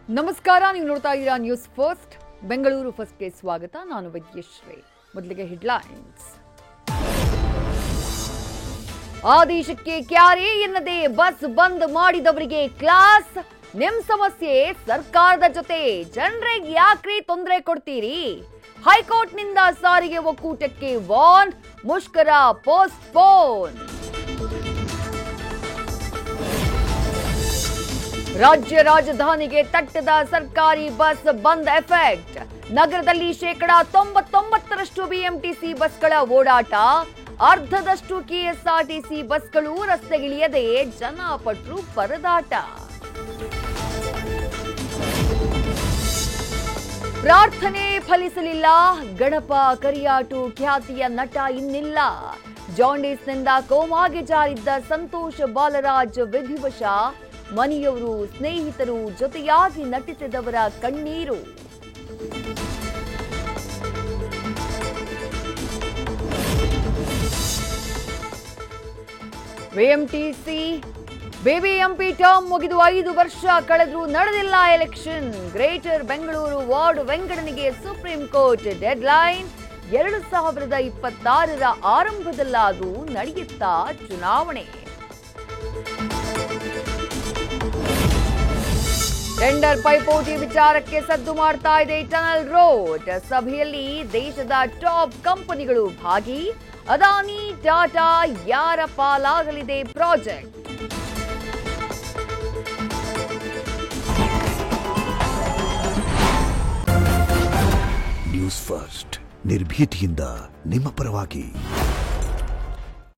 ನಮಸ್ಕಾರ, ನೀವು ನೋಡ್ತಾ ಇದ್ದೀರಾ ನ್ಯೂಸ್ ಫಸ್ಟ್. ಬೆಂಗಳೂರು ಫಸ್ಟ್ಗೆ ಸ್ವಾಗತ. ನಾನು ವಿದ್ಯಶ್ರೀ. ಮೊದಲಿಗೆ ಹೆಡ್ಲೈನ್ಸ್. ಆದೇಶಕ್ಕೆ ಕ್ಯಾರೆ ಎನ್ನದೆ ಬಸ್ ಬಂದ್ ಮಾಡಿದವರಿಗೆ ಕ್ಲಾಸ್. ನಿಮ್ ಸಮಸ್ಯೆ ಸರ್ಕಾರದ ಜೊತೆ, ಜನರಿಗೆ ಯಾಕ್ರಿ ತೊಂದರೆ ಕೊಡ್ತೀರಿ? ಹೈಕೋರ್ಟ್ನಿಂದ ಸಾರಿಗೆ ಒಕ್ಕೂಟಕ್ಕೆ ವಾರ್ನ್, ಮುಷ್ಕರ ಪೋಸ್ಟ್ಪೋನ್. ರಾಜ್ಯ ರಾಜಧಾನಿಗೆ ತಟ್ಟದ ಸರ್ಕಾರಿ ಬಸ್ ಬಂದ್ ಎಫೆಕ್ಟ್. ನಗರದಲ್ಲಿ 99% ಬಿಎಂಟಿಸಿ ಬಸ್ಗಳ ಓಡಾಟ, ಅರ್ಧದಷ್ಟು ಕೆಎಸ್ಆರ್ಟಿಸಿ ಬಸ್ಗಳು ರಸ್ತೆಗಿಳಿಯದೆ ಜನಪಟ್ರು ಪರದಾಟ. ಪ್ರಾರ್ಥನೆ ಫಲಿಸಲಿಲ್ಲ, ಗಣಪ ಕರಿಯಾಟು ಖ್ಯಾತಿಯ ನಟ ಇನ್ನಿಲ್ಲ. ಜಾಂಡೀಸ್ನಿಂದ ಕೋಮಾಗೆ ಜಾರಿದ್ದ ಸಂತೋಷ್ ಬಾಲರಾಜ್ ವಿಧಿವಶ. ಮನೆಯವರು, ಸ್ನೇಹಿತರು ಜೊತೆಯಾಗಿ ನಟಿಸಿದವರ ಕಣ್ಣೀರು. ಬಿಬಿಎಂಪಿ ಟರ್ಮ್ ಮುಗಿದು 5 ವರ್ಷ ಕಳೆದರೂ ನಡೆದಿಲ್ಲ ಎಲೆಕ್ಷನ್. ಗ್ರೇಟರ್ ಬೆಂಗಳೂರು ವಾರ್ಡ್ ವಿಂಗಡಣೆಗೆ ಸುಪ್ರೀಂ ಕೋರ್ಟ್ ಡೆಡ್ಲೈನ್. 2026ರ ಆರಂಭದಲ್ಲಾದರೂ ನಡೆಯುತ್ತಾ ಚುನಾವಣೆ. ಟೆಂಡರ್ ಪೈಪೋಟಿ ವಿಚಾರಕ್ಕೆ ಸದ್ದು ಮಾಡ್ತಾ ಇದೆ ಟನಲ್ ರೋಡ್. ಸಭೆಯಲ್ಲಿ ದೇಶದ ಟಾಪ್ ಕಂಪನಿಗಳು ಭಾಗಿ. ಅದಾನಿ, ಟಾಟಾ, ಯಾರ ಪಾಲಾಗಲಿದೆ ಪ್ರಾಜೆಕ್ಟ್? ನ್ಯೂಸ್ ಫಸ್ಟ್, ನಿರ್ಭೀತಿಯಿಂದ ನಿಮ್ಮ ಪರವಾಗಿ.